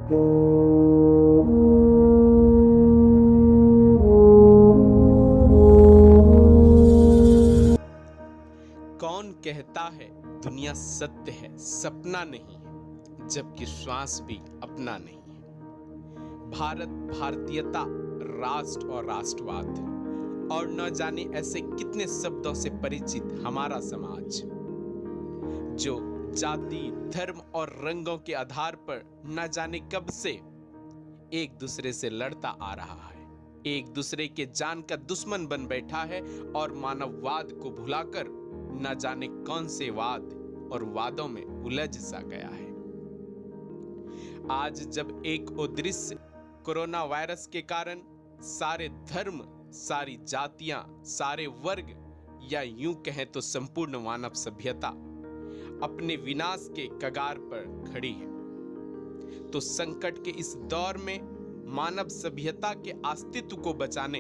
कौन कहता है दुनिया सत्य है, सपना नहीं है, जबकि श्वास भी अपना नहीं है। भारत, भारतीयता, राष्ट्र और राष्ट्रवाद और न जाने ऐसे कितने शब्दों से परिचित हमारा समाज, जो जाति, धर्म और रंगों के आधार पर न जाने कब से एक दूसरे से लड़ता आ रहा है, एक दूसरे के जान का दुश्मन बन बैठा है और मानववाद को भुलाकर न जाने कौन से वाद और वादों में उलझ सा गया है। आज जब एक दृश्य कोरोना वायरस के कारण सारे धर्म, सारी जातियां, सारे वर्ग या यूं कहें तो संपूर्ण मानव सभ्यता अपने विनाश के कगार पर खड़ी है, तो संकट के इस दौर में मानव सभ्यता के अस्तित्व को बचाने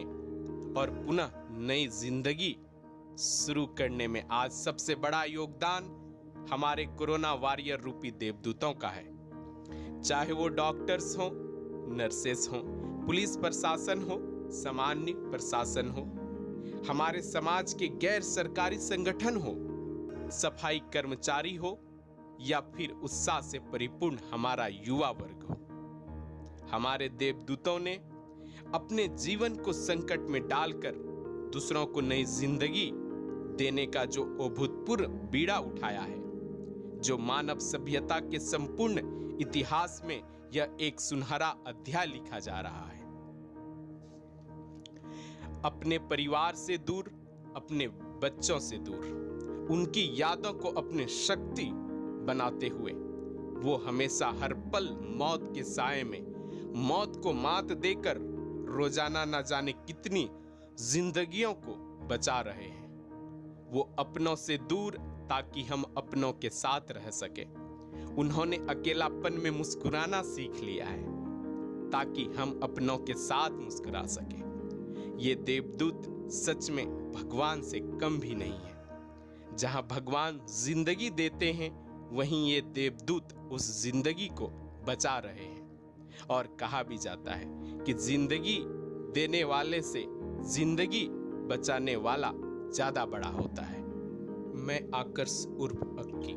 और पुनः नई जिंदगी शुरू करने में आज सबसे बड़ा योगदान हमारे कोरोना वॉरियर रूपी देवदूतों का है। चाहे वो डॉक्टर्स हों, नर्सेस हों, पुलिस प्रशासन हो, सामान्य प्रशासन हो, हमारे समाज के गैर सरकारी संगठन हो, सफाई कर्मचारी हो या फिर उत्साह से परिपूर्ण हमारा युवा वर्ग हो। हमारे देवदूतों ने अपने जीवन को संकट में डालकर दूसरों को नई जिंदगी देने का जो अभूतपूर्व बीड़ा उठाया है, जो मानव सभ्यता के संपूर्ण इतिहास में यह एक सुनहरा अध्याय लिखा जा रहा है। अपने परिवार से दूर, अपने बच्चों से दूर, उनकी यादों को अपने शक्ति बनाते हुए वो हमेशा हर पल मौत के साए में मौत को मात देकर रोजाना न जाने कितनी जिंदगियों को बचा रहे हैं। वो अपनों से दूर ताकि हम अपनों के साथ रह सके। उन्होंने अकेलापन में मुस्कुराना सीख लिया है ताकि हम अपनों के साथ मुस्कुरा सके। ये देवदूत सच में भगवान से कम भी नहीं है। जहां भगवान जिंदगी देते हैं, वहीं ये देवदूत उस जिंदगी को बचा रहे हैं। और कहा भी जाता है कि जिंदगी देने वाले से जिंदगी बचाने वाला ज्यादा बड़ा होता है। मैं आकर्ष उर्फ अक्की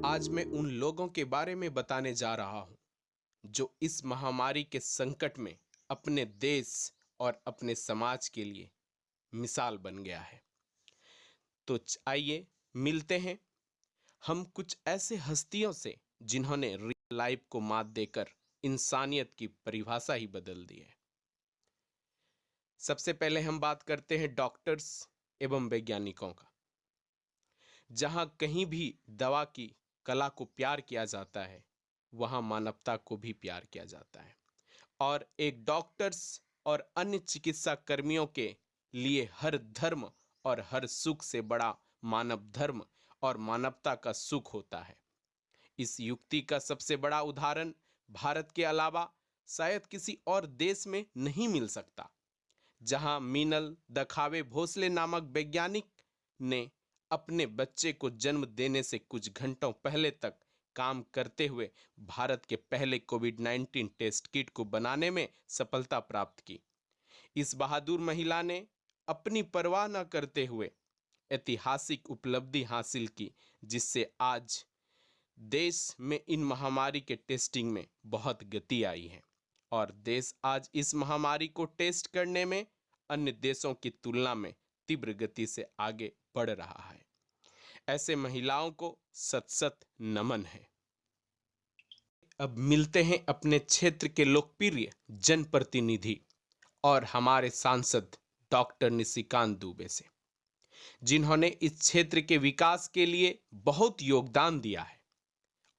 आज मैं उन लोगों के बारे में बताने जा रहा हूं जो इस महामारी के संकट में अपने देश और अपने समाज के लिए मिसाल बन गया है। तो आइए मिलते हैं हम कुछ ऐसे हस्तियों से जिन्होंने रियल लाइफ को मात देकर इंसानियत की परिभाषा ही बदल दी है। सबसे पहले हम बात करते हैं डॉक्टर्स एवं वैज्ञानिकों का। जहां कहीं भी दवा की कला को प्यार किया जाता है, वहां मानवता को भी प्यार किया जाता है। और एक डॉक्टर्स और अन्य चिकित्सा कर्मियों के लिए हर धर्म और हर सुख से बड़ा मानव धर्म और मानवता का सुख होता है। इस युक्ति का सबसे बड़ा उदाहरण भारत के अलावा शायद किसी और देश में नहीं मिल सकता, जहां मीनल दखावे भोसले नामक वैज्ञानिक ने अपने बच्चे को जन्म देने से कुछ घंटों पहले तक काम करते हुए भारत के पहले कोविड-19 टेस्ट किट को बनाने में सफलता प्राप्त की। इस बहादुर महिला ने अपनी परवाह न करते हुए ऐतिहासिक उपलब्धि हासिल की, जिससे आज देश में इन महामारी के टेस्टिंग में बहुत गति आई है और देश आज इस महामारी को टेस्ट करने में अन्य देशों की तुलना में तीव्र गति से आगे बढ़ रहा है। ऐसे महिलाओं को सत सत नमन है। अब मिलते हैं अपने क्षेत्र के लोकप्रिय जनप्रतिनिधि और हमारे सांसद डॉक्टर निशिकांत दुबे से, जिन्होंने इस क्षेत्र के विकास के लिए बहुत योगदान दिया है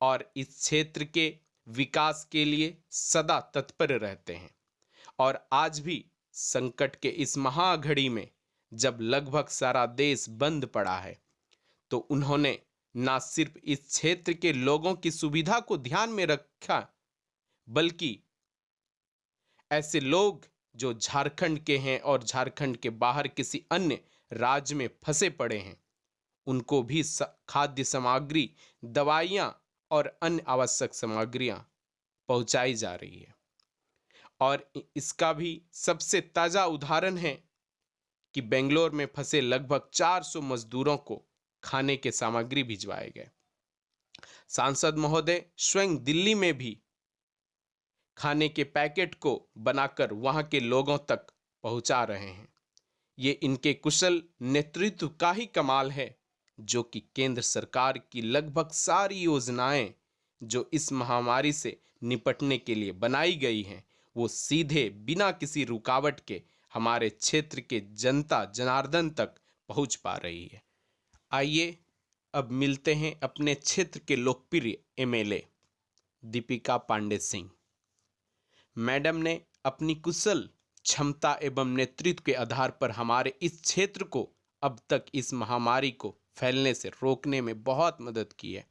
और इस क्षेत्र के विकास के लिए सदा तत्पर रहते हैं। और आज भी संकट के इस महाघड़ी में जब लगभग सारा देश बंद पड़ा है, तो उन्होंने न सिर्फ इस क्षेत्र के लोगों की सुविधा को ध्यान में रखा, बल्कि ऐसे लोग जो झारखंड के हैं और झारखंड के बाहर किसी अन्य राज्य में फंसे पड़े हैं, उनको भी खाद्य सामग्री, दवाइयाँ और अन्य आवश्यक सामग्रियाँ पहुंचाई जा रही है। और इसका भी सबसे ताज़ा उदाहरण है कि बेंगलोर में फंसे लगभग 400 मजदूरों को खाने के सामग्री भिजवाए गए। सांसद महोदय स्वयं दिल्ली में भी खाने के पैकेट को बनाकर वहां के लोगों तक पहुंचा रहे हैं। ये इनके कुशल नेतृत्व का ही कमाल है, जो कि केंद्र सरकार की लगभग सारी योजनाएं जो इस महामारी से निपटने के लिए बनाई गई हैं, वो सीधे बिना किसी रुकावट के हमारे क्षेत्र के जनता जनार्दन तक पहुंच पा रही है। आइए अब मिलते हैं अपने क्षेत्र के लोकप्रिय एमएलए दीपिका पांडे सिंह। मैडम ने अपनी कुशल क्षमता एवं नेतृत्व के आधार पर हमारे इस क्षेत्र को अब तक इस महामारी को फैलने से रोकने में बहुत मदद की है।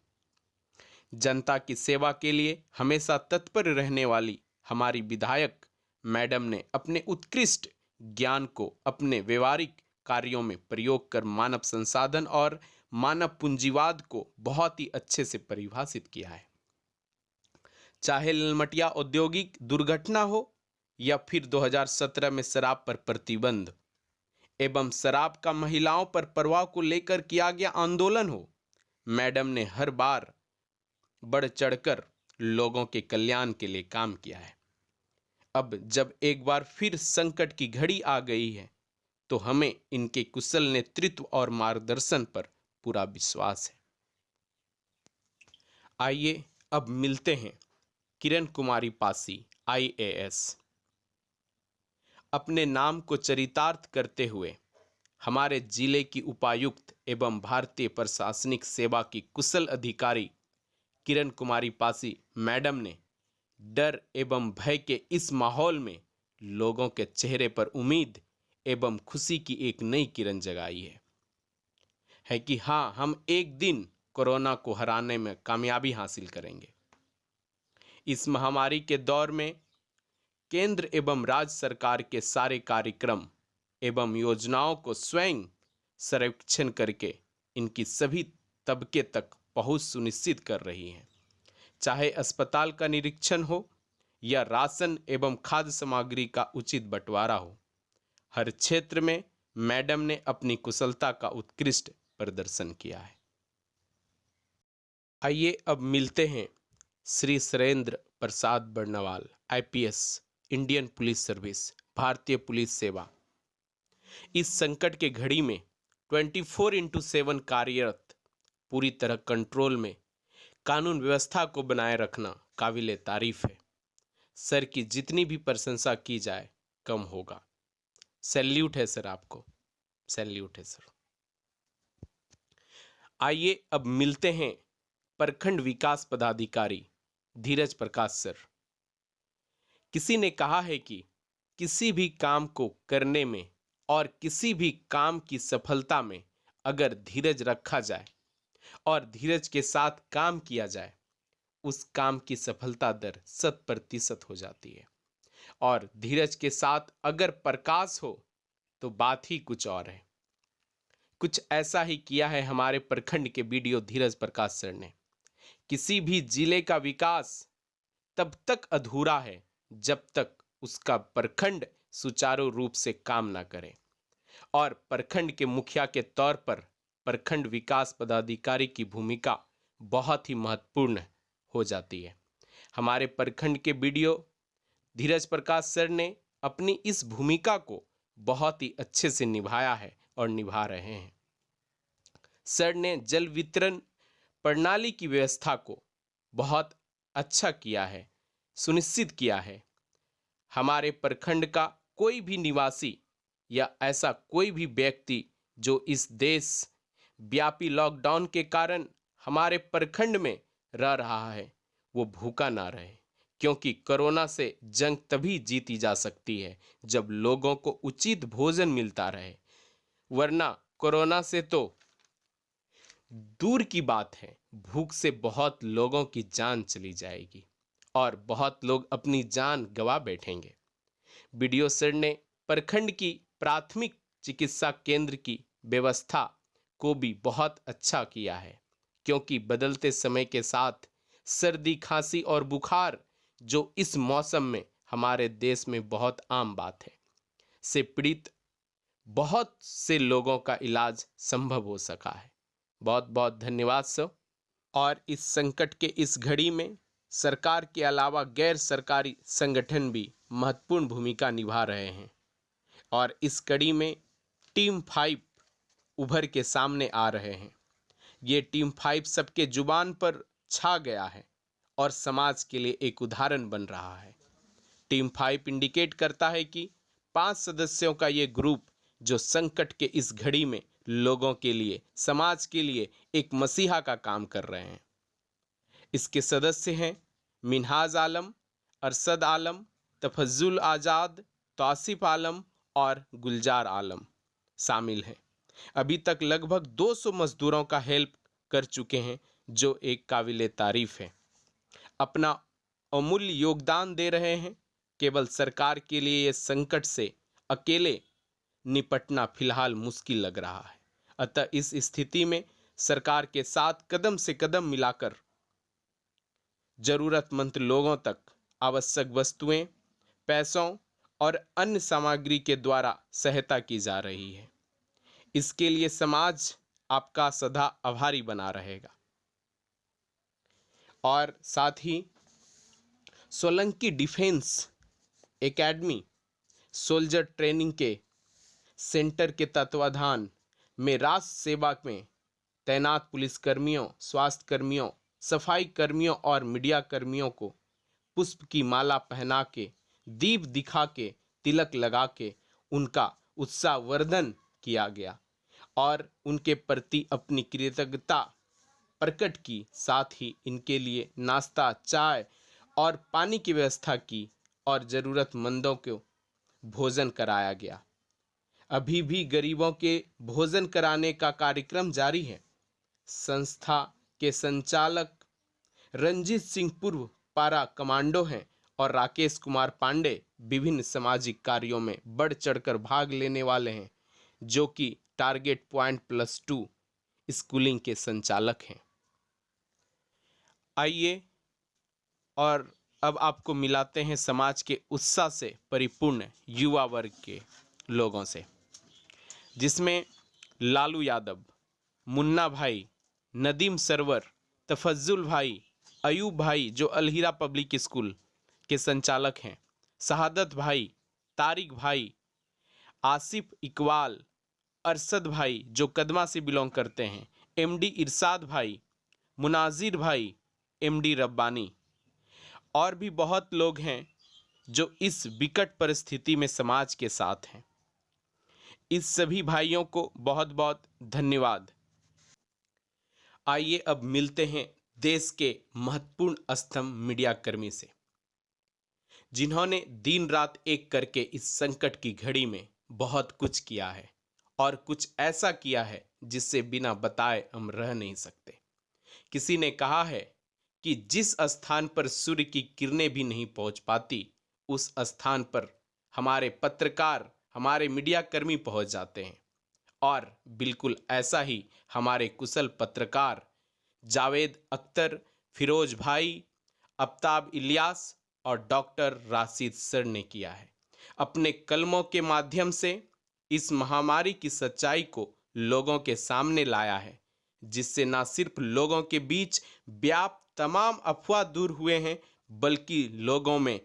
जनता की सेवा के लिए हमेशा तत्पर रहने वाली हमारी विधायक मैडम ने अपने उत्कृष्ट ज्ञान को अपने व्यवहारिक कार्यों में प्रयोग कर मानव संसाधन और मानव पूंजीवाद को बहुत ही अच्छे से परिभाषित किया है। चाहे ललमटिया औद्योगिक दुर्घटना हो या फिर 2017 में शराब पर प्रतिबंध एवं शराब का महिलाओं पर प्रभाव को लेकर किया गया आंदोलन हो, मैडम ने हर बार बढ़ चढ़कर लोगों के कल्याण के लिए काम किया है। अब जब एक बार फिर संकट की घड़ी आ गई है, तो हमें इनके कुशल नेतृत्व और मार्गदर्शन पर पूरा विश्वास है। आइए अब मिलते हैं किरण कुमारी पासी, IAS। अपने नाम को चरितार्थ करते हुए हमारे जिले की उपायुक्त एवं भारतीय प्रशासनिक सेवा की कुशल अधिकारी किरण कुमारी पासी मैडम ने डर एवं भय के इस माहौल में लोगों के चेहरे पर उम्मीद एवं खुशी की एक नई किरण जगाई है कि हाँ, हम एक दिन कोरोना को हराने में कामयाबी हासिल करेंगे। इस महामारी के दौर में केंद्र एवं राज्य सरकार के सारे कार्यक्रम एवं योजनाओं को स्वयं सर्वेक्षण करके इनकी सभी तबके तक पहुंच सुनिश्चित कर रही हैं। चाहे अस्पताल का निरीक्षण हो या राशन एवं खाद्य सामग्री का उचित बंटवारा हो, हर क्षेत्र में मैडम ने अपनी कुशलता का उत्कृष्ट प्रदर्शन किया है। आइए अब मिलते हैं Shri Surendra Prasad Barnwal, IPS, Indian police service, भारतीय पुलिस सेवा। इस संकट के घड़ी में 24/7 कार्यरत, पूरी तरह कंट्रोल में कानून व्यवस्था को बनाए रखना काबिले तारीफ है। सर की जितनी भी प्रशंसा की जाए कम होगा। सैल्यूट है सर, आपको सैल्यूट है सर। आइए अब मिलते हैं प्रखंड विकास पदाधिकारी धीरज प्रकाश सर। किसी ने कहा है कि किसी भी काम को करने में और किसी भी काम की सफलता में अगर धीरज रखा जाए और धीरज के साथ काम किया जाए, उस काम की सफलता दर 100% हो जाती है। और धीरज के साथ अगर प्रकाश हो तो बात ही कुछ और है। कुछ ऐसा ही किया है हमारे प्रखंड के BDO धीरज प्रकाश सर ने। किसी भी जिले का विकास तब तक अधूरा है जब तक उसका प्रखंड सुचारू रूप से काम ना करे। और प्रखंड के मुखिया के तौर पर प्रखंड विकास पदाधिकारी की भूमिका बहुत ही महत्वपूर्ण हो जाती है। हमारे प्रखंड के BDO धीरज प्रकाश सर ने अपनी इस भूमिका को बहुत ही अच्छे से निभाया है और निभा रहे हैं। सर ने जल वितरण प्रणाली की व्यवस्था को बहुत अच्छा किया है, सुनिश्चित किया है। हमारे प्रखंड का कोई भी निवासी या ऐसा कोई भी व्यक्ति जो इस देश व्यापी लॉकडाउन के कारण हमारे प्रखंड में रह रहा है, वो भूखा ना रहे, क्योंकि कोरोना से जंग तभी जीती जा सकती है जब लोगों को उचित भोजन मिलता रहे। वरना कोरोना से तो दूर की बात है, भूख से बहुत लोगों की जान चली जाएगी और बहुत लोग अपनी जान गंवा बैठेंगे। BDO सर ने प्रखंड की प्राथमिक चिकित्सा केंद्र की व्यवस्था को भी बहुत अच्छा किया है, क्योंकि बदलते समय के साथ सर्दी, खांसी और बुखार जो इस मौसम में हमारे देश में बहुत आम बात है, से पीड़ित बहुत से लोगों का इलाज संभव हो सका है। बहुत बहुत धन्यवाद सर। और इस संकट के इस घड़ी में सरकार के अलावा गैर सरकारी संगठन भी महत्वपूर्ण भूमिका निभा रहे हैं और इस कड़ी में टीम 5 उभर के सामने आ रहे हैं। ये टीम 5 सबके जुबान पर छा गया है और समाज के लिए एक उदाहरण बन रहा है। टीम 5 इंडिकेट करता है कि 5 सदस्यों का ये ग्रुप जो संकट के इस घड़ी में लोगों के लिए, समाज के लिए एक मसीहा का काम कर रहे हैं। इसके सदस्य हैं मिनहाज आलम, अरशद आलम, तफज्जुल आज़ाद, तौसीफ आलम और गुलजार आलम शामिल हैं। अभी तक लगभग 200 मजदूरों का हेल्प कर चुके हैं, जो एक काबिले तारीफ है। अपना अमूल्य योगदान दे रहे हैं। केवल सरकार के लिए ये संकट से अकेले निपटना फिलहाल मुश्किल लग रहा है। अतः इस स्थिति में सरकार के साथ कदम से कदम मिलाकर जरूरतमंद लोगों तक आवश्यक वस्तुएं, पैसों और अन्य सामग्री के द्वारा सहायता की जा रही है। इसके लिए समाज आपका सदा आभारी बना रहेगा। और साथ ही Solanki defence academy soldier training के सेंटर के तत्वाधान में राष्ट्र सेवा में तैनात पुलिसकर्मियों, स्वास्थ्य कर्मियों, सफाई कर्मियों और मीडिया कर्मियों को पुष्प की माला पहना के, दीप दिखा के, तिलक लगा के उनका उत्साहवर्धन किया गया और उनके प्रति अपनी कृतज्ञता प्रकट की। साथ ही इनके लिए नाश्ता, चाय और पानी की व्यवस्था की और ज़रूरतमंदों को भोजन कराया गया। अभी भी गरीबों के भोजन कराने का कार्यक्रम जारी है। संस्था के संचालक रंजीत सिंह पूर्व पारा कमांडो हैं और राकेश कुमार पांडे विभिन्न सामाजिक कार्यों में बढ़ चढ़कर भाग लेने वाले हैं, जो कि टारगेट पॉइंट +2 स्कूलिंग के संचालक हैं। आइए और अब आपको मिलाते हैं समाज के उत्साह से परिपूर्ण युवा वर्ग के लोगों से, जिसमें लालू यादव, मुन्ना भाई, नदीम सरवर, तफज्जुल भाई, अयूब भाई जो अलहिरा पब्लिक स्कूल के संचालक हैं, शहादत भाई, तारिक भाई, आसिफ इकबाल, अरशद भाई जो कदमा से बिलोंग करते हैं, एमडी इरशाद भाई, मुनाजिर भाई, एमडी रब्बानी और भी बहुत लोग हैं जो इस विकट परिस्थिति में समाज के साथ हैं। इस सभी भाइयों को बहुत बहुत धन्यवाद। आइए अब मिलते हैं देश के महत्वपूर्ण स्तंभ मीडिया कर्मी से, जिन्होंने दिन रात एक करके इस संकट की घड़ी में बहुत कुछ किया है और कुछ ऐसा किया है जिससे बिना बताए हम रह नहीं सकते। किसी ने कहा है कि जिस स्थान पर सूर्य की किरणें भी नहीं पहुंच पाती, उस स्थान पर हमारे पत्रकार, हमारे मीडिया कर्मी पहुंच जाते हैं। और बिल्कुल ऐसा ही हमारे कुशल पत्रकार जावेद अख्तर, फिरोज भाई, आफ्ताब इलियास और डॉक्टर राशिद सर ने किया है। अपने कलमों के माध्यम से इस महामारी की सच्चाई को लोगों के सामने लाया है, जिससे न सिर्फ लोगों के बीच व्याप्त तमाम अफवाह दूर हुए हैं, बल्कि लोगों में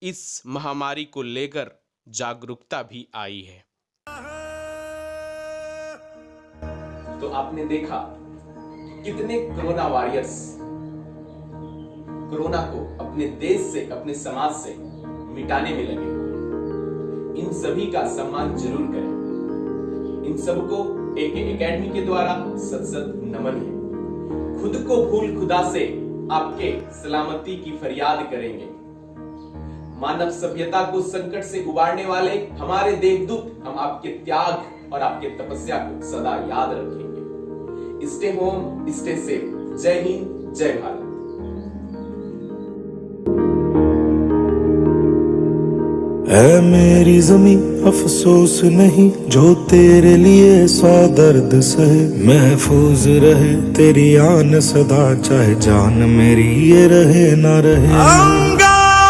इस महामारी को लेकर जागरूकता भी आई है। तो आपने देखा कितने कोरोना वॉरियर्स कोरोना को अपने देश से, अपने समाज से मिटाने में लगे। इन सभी का सम्मान जरूर करें। इन सबको AK एकेडमी के द्वारा सत नमन है। खुद को भूल खुदा से आपके सलामती की फरियाद करेंगे। मानव सभ्यता को संकट से उबारने वाले हमारे देवदूत, हम आपके त्याग और आपके तपस्या को सदा याद रखेंगे। Stay home, stay safe. जय हिंद, जय भारत। ऐ मेरी जमी अफसोस नहीं, जो तेरे लिए 100 दर्द सहे। महफूज रहे तेरी आन सदा, चाहे जान मेरी ये रहे ना रहे।